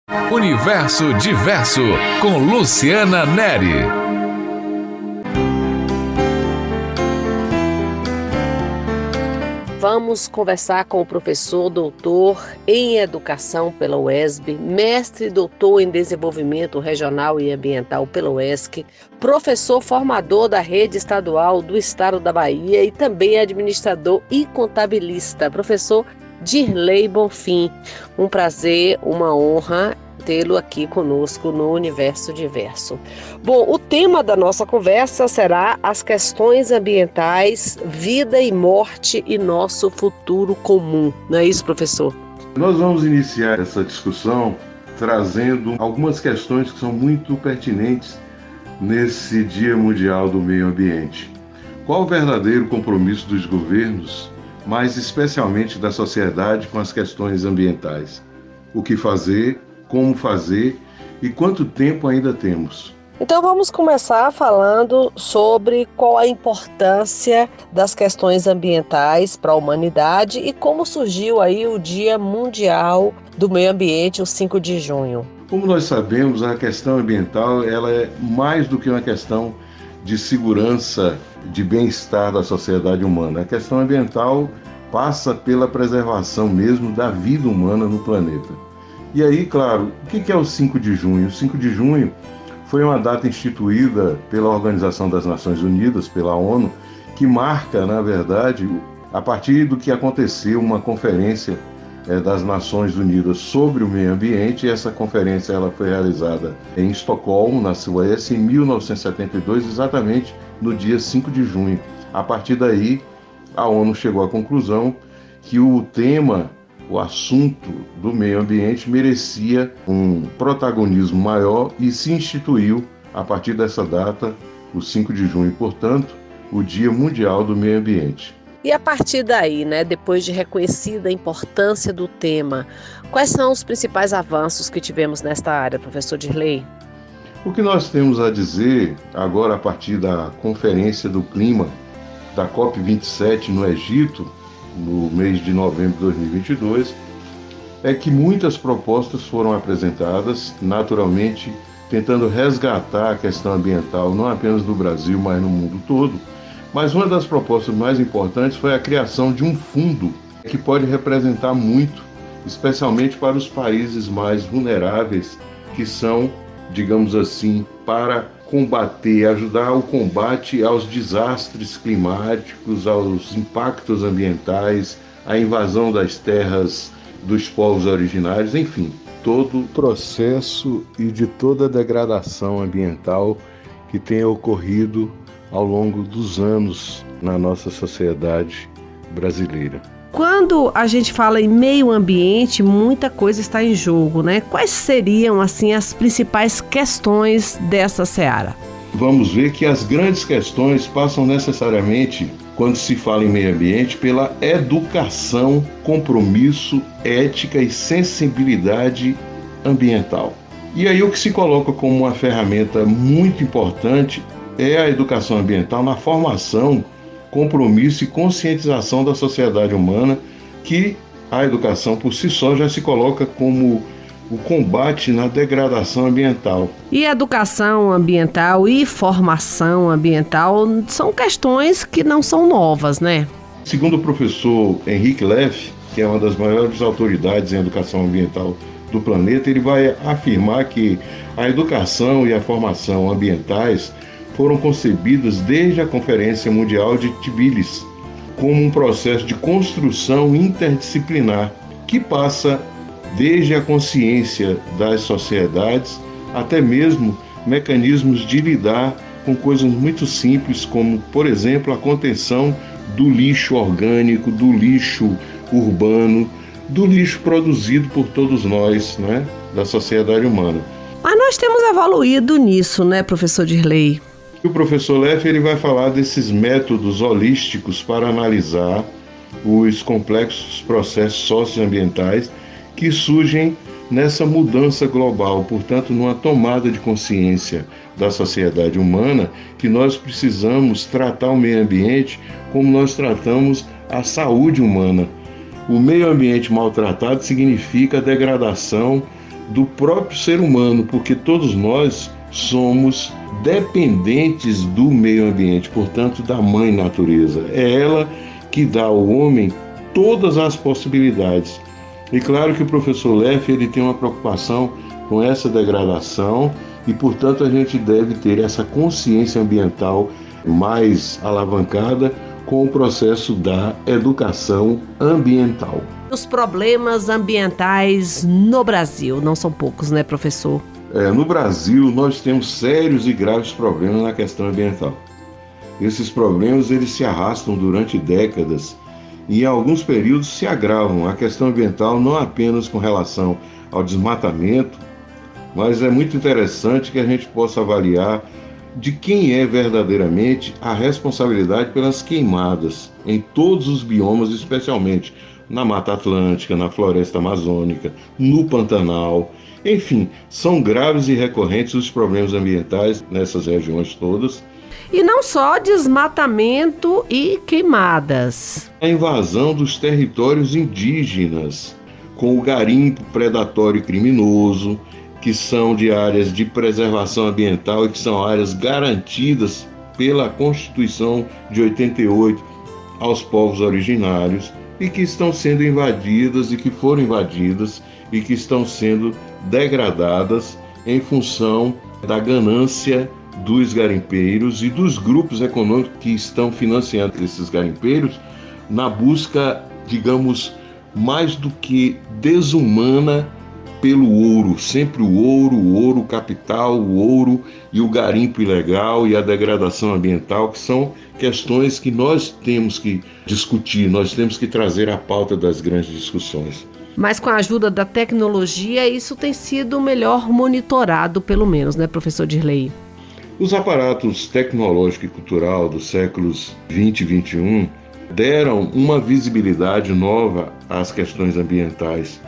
Universo Diverso, com Luciana Neri. Vamos conversar com o professor doutor em Educação pela UESB, mestre e doutor em Desenvolvimento Regional e Ambiental pela UESC, professor formador da Rede Estadual do Estado da Bahia e também administrador e contabilista, professor Dirley Bonfim. Um prazer, uma honra tê-lo aqui conosco no Universo Diverso. Bom, o tema da nossa conversa será as questões ambientais, vida e morte e nosso futuro comum. Não é isso, professor? Nós vamos iniciar essa discussão trazendo algumas questões que são muito pertinentes nesse Dia Mundial do Meio Ambiente. Qual o verdadeiro compromisso dos governos, mas especialmente da sociedade, com as questões ambientais? O que fazer? Como fazer e quanto tempo ainda temos? Então vamos começar falando sobre qual a importância das questões ambientais para a humanidade e como surgiu aí o Dia Mundial do Meio Ambiente, o 5 de junho. Como nós sabemos, a questão ambiental ela é mais do que uma questão de segurança, de bem-estar da sociedade humana. A questão ambiental passa pela preservação mesmo da vida humana no planeta. E aí, claro, o que é o 5 de junho? O 5 de junho foi uma data instituída pela Organização das Nações Unidas, pela ONU, que marca, na verdade, a partir do que aconteceu uma conferência das Nações Unidas sobre o meio ambiente. Essa conferência ela foi realizada em Estocolmo, na Suécia, em 1972, exatamente no dia 5 de junho. A partir daí, a ONU chegou à conclusão que o tema, o assunto do meio ambiente merecia um protagonismo maior e se instituiu, a partir dessa data, o 5 de junho, portanto, o Dia Mundial do Meio Ambiente. E a partir daí, depois de reconhecida a importância do tema, quais são os principais avanços que tivemos nesta área, professor Dirley? O que nós temos a dizer agora, a partir da Conferência do Clima da COP27 no Egito, no mês de novembro de 2022, é que muitas propostas foram apresentadas, naturalmente tentando resgatar a questão ambiental, não apenas no Brasil, mas no mundo todo. Mas uma das propostas mais importantes foi a criação de um fundo que pode representar muito, especialmente para os países mais vulneráveis, que são, digamos assim, para combater, ajudar o combate aos desastres climáticos, aos impactos ambientais, à invasão das terras dos povos originários, enfim, todo o processo e de toda a degradação ambiental que tem ocorrido ao longo dos anos na nossa sociedade brasileira. Quando a gente fala em meio ambiente, muita coisa está em jogo, Quais seriam, assim, as principais questões dessa seara? Vamos ver que as grandes questões passam necessariamente, quando se fala em meio ambiente, pela educação, compromisso, ética e sensibilidade ambiental. E aí o que se coloca como uma ferramenta muito importante é a educação ambiental na formação, compromisso e conscientização da sociedade humana, que a educação por si só já se coloca como o combate na degradação ambiental. E educação ambiental e formação ambiental são questões que não são novas, Segundo o professor Henrique Leff, que é uma das maiores autoridades em educação ambiental do planeta, ele vai afirmar que a educação e a formação ambientais foram concebidas desde a Conferência Mundial de Tbilisi como um processo de construção interdisciplinar que passa desde a consciência das sociedades até mesmo mecanismos de lidar com coisas muito simples, como, por exemplo, a contenção do lixo orgânico, do lixo urbano, do lixo produzido por todos nós, da sociedade humana. Mas nós temos evoluído nisso, professor Dirley? O professor Leff ele vai falar desses métodos holísticos para analisar os complexos processos socioambientais que surgem nessa mudança global, portanto, numa tomada de consciência da sociedade humana, que nós precisamos tratar o meio ambiente como nós tratamos a saúde humana. O meio ambiente maltratado significa degradação do próprio ser humano, porque todos nós somos dependentes do meio ambiente, portanto, da mãe natureza. É ela que dá ao homem todas as possibilidades. E claro que o professor Leff, ele tem uma preocupação com essa degradação e, portanto, a gente deve ter essa consciência ambiental mais alavancada com o processo da educação ambiental. Os problemas ambientais no Brasil não são poucos, né, professor? No Brasil, nós temos sérios e graves problemas na questão ambiental. Esses problemas eles se arrastam durante décadas e, em alguns períodos, se agravam. A questão ambiental não apenas com relação ao desmatamento, mas é muito interessante que a gente possa avaliar de quem é verdadeiramente a responsabilidade pelas queimadas em todos os biomas, especialmente na Mata Atlântica, na Floresta Amazônica, no Pantanal. Enfim, são graves e recorrentes os problemas ambientais nessas regiões todas. E não só desmatamento e queimadas. A invasão dos territórios indígenas, com o garimpo predatório e criminoso, que são de áreas de preservação ambiental e que são áreas garantidas pela Constituição de 88 aos povos originários e que estão sendo invadidas e que foram invadidas e que estão sendo degradadas em função da ganância dos garimpeiros e dos grupos econômicos que estão financiando esses garimpeiros na busca, digamos, mais do que desumana pelo ouro, sempre o ouro capital, o ouro e o garimpo ilegal e a degradação ambiental, que são questões que nós temos que discutir, nós temos que trazer à pauta das grandes discussões. Mas com a ajuda da tecnologia, isso tem sido melhor monitorado, pelo menos, né, professor Dirley? Os aparatos tecnológico e cultural dos séculos 20 e 21 deram uma visibilidade nova às questões ambientais.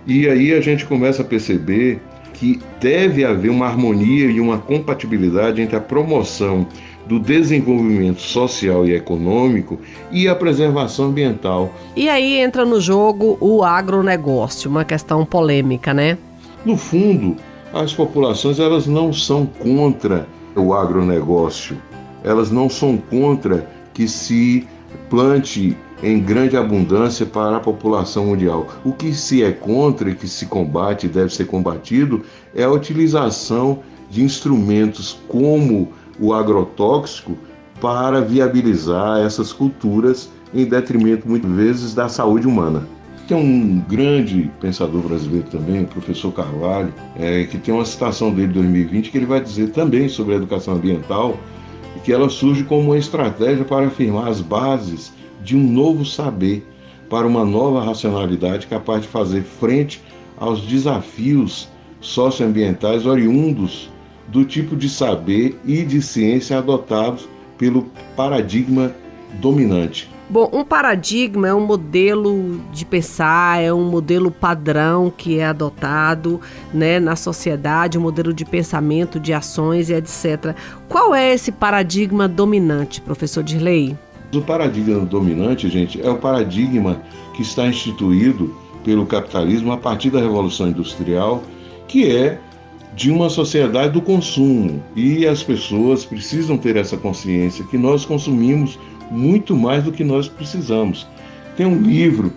E aí a gente começa a perceber que deve haver uma harmonia e uma compatibilidade entre a promoção do desenvolvimento social e econômico e a preservação ambiental. E aí entra no jogo o agronegócio, uma questão polêmica, né? No fundo, as populações elas não são contra o agronegócio, elas não são contra que se plante em grande abundância para a população mundial. O que se é contra e que se combate e deve ser combatido é a utilização de instrumentos como o agrotóxico para viabilizar essas culturas em detrimento, muitas vezes, da saúde humana. Tem um grande pensador brasileiro também, o professor Carvalho, que tem uma citação dele de 2020 que ele vai dizer também sobre a educação ambiental, que ela surge como uma estratégia para afirmar as bases de um novo saber, para uma nova racionalidade capaz de fazer frente aos desafios socioambientais oriundos do tipo de saber e de ciência adotados pelo paradigma dominante. Bom, um paradigma é um modelo de pensar, é um modelo padrão que é adotado, né, na sociedade, um modelo de pensamento, de ações e etc. Qual é esse paradigma dominante, professor Dirley? O paradigma dominante, gente, é o paradigma que está instituído pelo capitalismo a partir da Revolução Industrial, que é de uma sociedade do consumo. E as pessoas precisam ter essa consciência que nós consumimos muito mais do que nós precisamos. Tem um livro,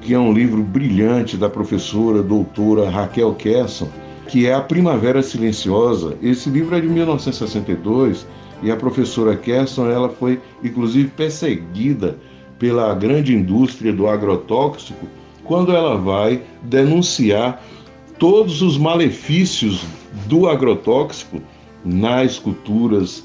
que é um livro brilhante da professora doutora Raquel Kerson, que é A Primavera Silenciosa. Esse livro é de 1962 e a professora Kerson, ela foi inclusive perseguida pela grande indústria do agrotóxico quando ela vai denunciar todos os malefícios do agrotóxico nas culturas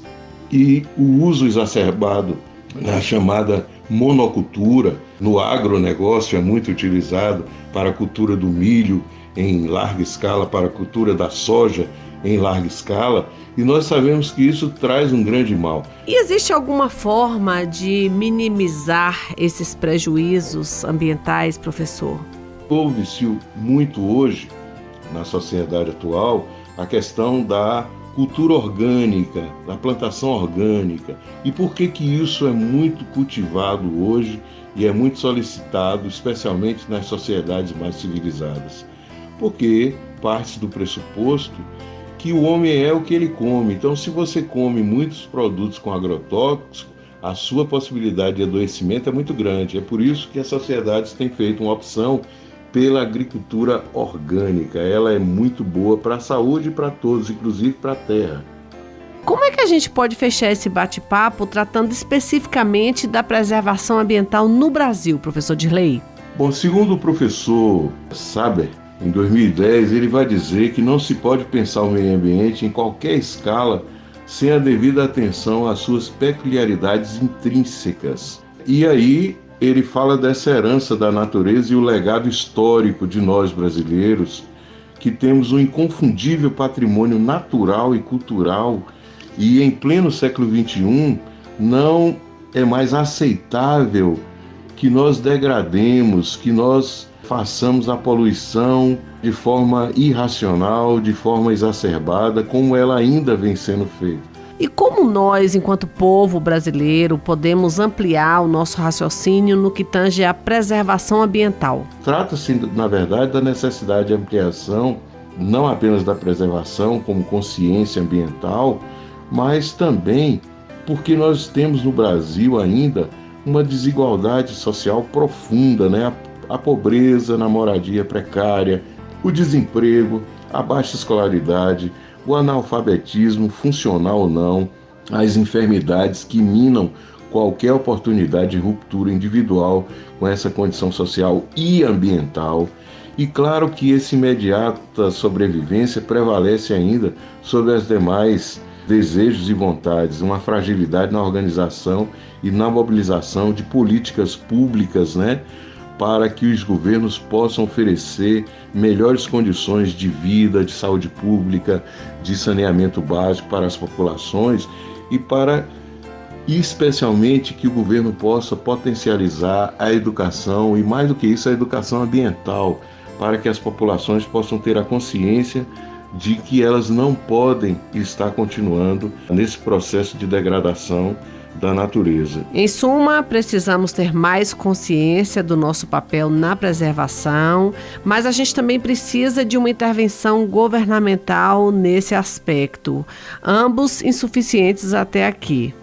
e o uso exacerbado na chamada monocultura. No agronegócio é muito utilizado para a cultura do milho em larga escala, para a cultura da soja em larga escala, e nós sabemos que isso traz um grande mal. E existe alguma forma de minimizar esses prejuízos ambientais, professor? Ouve-se muito hoje, na sociedade atual, a questão da cultura orgânica, da plantação orgânica. E por que isso é muito cultivado hoje e é muito solicitado, especialmente nas sociedades mais civilizadas? Porque parte do pressuposto que o homem é o que ele come. Então, se você come muitos produtos com agrotóxicos, a sua possibilidade de adoecimento é muito grande. É por isso que as sociedades têm feito uma opção pela agricultura orgânica. Ela é muito boa para a saúde e para todos, inclusive para a terra. Como é que a gente pode fechar esse bate-papo tratando especificamente da preservação ambiental no Brasil, professor Dirley? Bom, segundo o professor Saber, em 2010, ele vai dizer que não se pode pensar o meio ambiente em qualquer escala sem a devida atenção às suas peculiaridades intrínsecas. E aí ele fala dessa herança da natureza e o legado histórico de nós brasileiros, que temos um inconfundível patrimônio natural e cultural, e em pleno século XXI não é mais aceitável que nós degrademos, que nós façamos a poluição de forma irracional, de forma exacerbada, como ela ainda vem sendo feita. E como nós, enquanto povo brasileiro, podemos ampliar o nosso raciocínio no que tange à preservação ambiental? Trata-se, na verdade, da necessidade de ampliação, não apenas da preservação como consciência ambiental, mas também porque nós temos no Brasil ainda uma desigualdade social profunda, né? A pobreza na moradia precária, o desemprego, a baixa escolaridade, o analfabetismo, funcional ou não, as enfermidades que minam qualquer oportunidade de ruptura individual com essa condição social e ambiental. E claro que essa imediata sobrevivência prevalece ainda sobre as demais desejos e vontades, uma fragilidade na organização e na mobilização de políticas públicas, né, para que os governos possam oferecer melhores condições de vida, de saúde pública, de saneamento básico para as populações e para, especialmente, que o governo possa potencializar a educação e, mais do que isso, a educação ambiental, para que as populações possam ter a consciência de que elas não podem estar continuando nesse processo de degradação da natureza. Em suma, precisamos ter mais consciência do nosso papel na preservação, mas a gente também precisa de uma intervenção governamental nesse aspecto, ambos insuficientes até aqui.